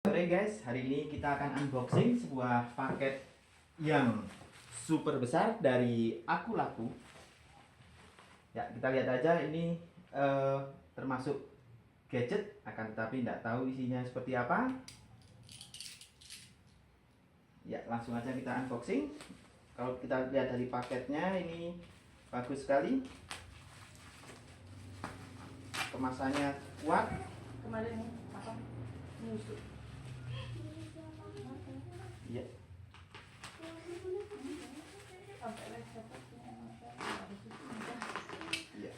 sore guys, hari ini kita akan unboxing sebuah paket yang super besar dari Aku Laku. Ya, kita lihat aja ini termasuk gadget, akan tetapi tidak tahu isinya seperti apa. Ya, langsung aja kita unboxing. Kalau kita lihat dari paketnya ini bagus sekali. Kemasannya kuat. Kemarin apa? Nyusu. Iya. Iya.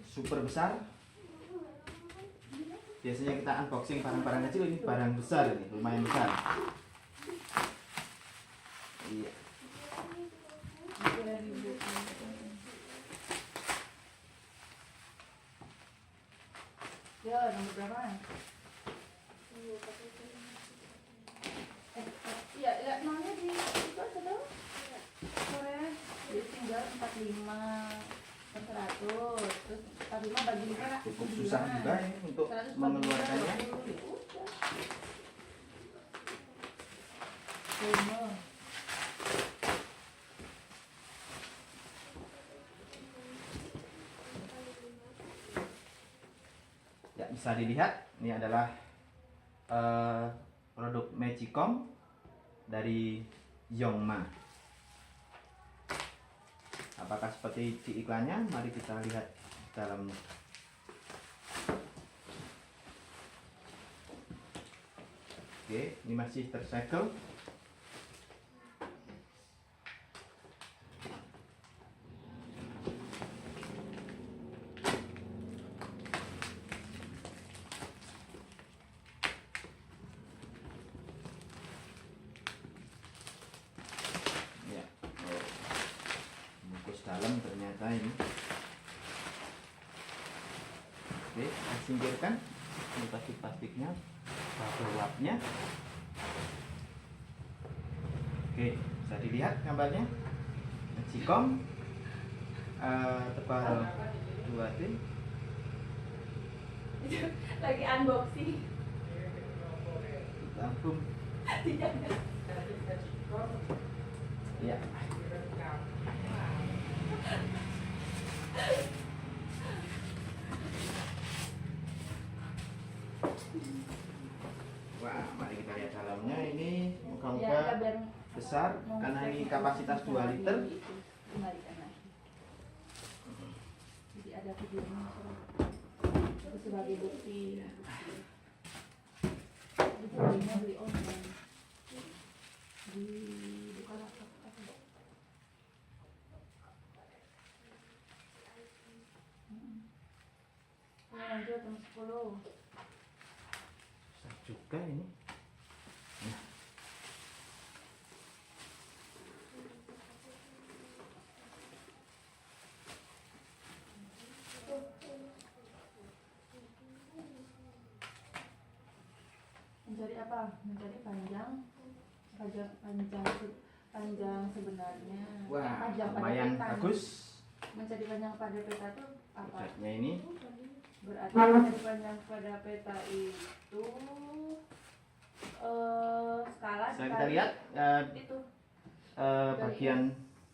Super besar. Biasanya kita unboxing barang-barang kecil, ini barang besar, ini lumayan besar. Iya. Ya, nomor berapa? Iya, ya, namanya di itu aja tuh. Korea, jadi tinggal 45/100, terus 45 bagi 5 Cukup susah juga ya untuk mengeluarkannya. Ya, bisa dilihat ini adalah produk Magicom dari Yongma. Apakah seperti di iklannya? Mari kita lihat dalamnya. Oke, ini masih tersegel. Ya, bungkus dalam ternyata ini. Oke, kita singkirkan. Ini plastiknya, bubble wrapnya. Oke, bisa dilihat gambarnya. Magicom tebal 2 tin. lagi unboxing. Langsung. Ya. Wah, mari kita lihat dalamnya. Ini muka-muka besar karena ini kapasitas 2 liter. Jadi ada videonya itu sebagai bukti. Itu beli online di Bukalapak. Lanjut jam 10. Besar juga ini. Nah. Mencari apa? Mencari panjang sebenarnya. Wah, Panjang pada lumayan peta. bagus. Mencari panjang pada peta itu apa? Produknya ini. Berarti mencari panjang pada peta itu skala Bisa kita lihat itu bagian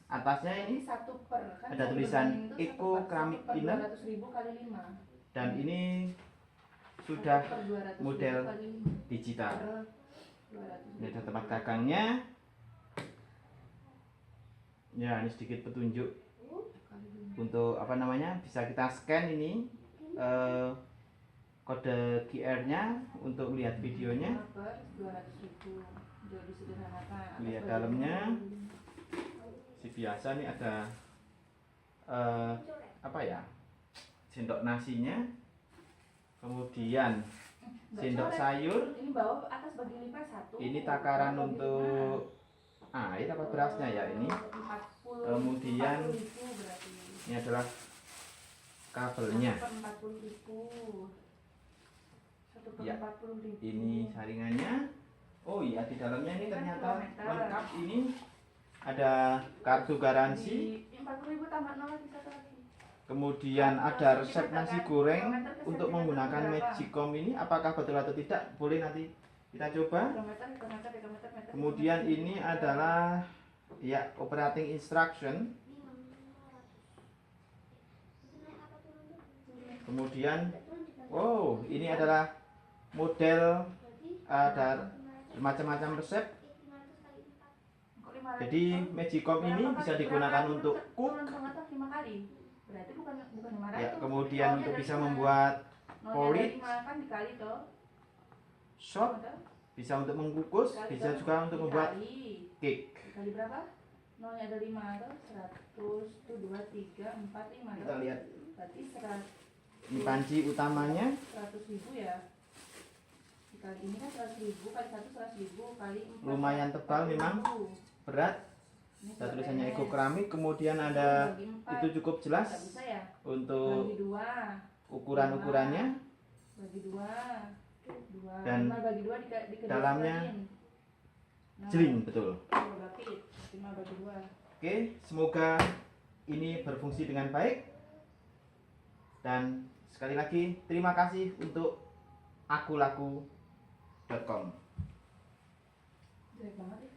atasnya ini satu per kan ada tulisan itu Eco Keramik Inner. 200.000 kali 5. Dan ini sudah 200.000 model kali digital. per 200.000. Ini ada tempat gagangnya. Ya, ini sedikit petunjuk untuk apa namanya, bisa kita scan ini kode QR-nya untuk melihat videonya. Per 200.000. Jadi sederhanakan. Lihat dalamnya. Si biasa nih ada apa ya, sendok nasinya, kemudian sendok sayur. Ini bawah atas bagi lipat 1. Ini takaran untuk air apa berasnya ya ini. 40, Kemudian 40.000 berarti. ini adalah kabelnya. 40.000. 1 per Ya, 40.000. ini saringannya. Oh iya, di dalamnya ini ternyata Kilometer. lengkap. Ini ada kartu garansi. 40.000 tambah 0 lagi satu lagi. Kemudian ada resep nasi goreng untuk menggunakan Magicom ini. Apakah betul atau tidak? Boleh nanti kita coba. Kemudian ini adalah ya operating instruction. Kemudian wow, ini adalah model ada macam-macam resep. Jadi Magicom ini bisa digunakan untuk cook. Berarti bukan 500. Ya, kemudian untuk bisa membuat porridge, shot, bisa untuk mengukus, bisa juga untuk membuat cake. Kali berapa? Nolnya ada 5 atau 100 tuh 2 3 4 5. Kita lihat. Berarti 100. Ini panci utamanya. 100.000 ya. Dikali ini kan 100.000 kali 1 100.000 kali 4. Lumayan tebal memang, berat. Ada tulisannya Ego Keramik. Kemudian ada itu cukup jelas ya? untuk Bagi 2. ukuran-ukurannya. Bagi 2. 2. Dan 5 bagi 2 dikeduain. dalamnya jeling betul. 5 bagi 2. Oke, semoga ini berfungsi dengan baik. Dan sekali lagi terima kasih untuk akulaku.com. Jelek banget ya.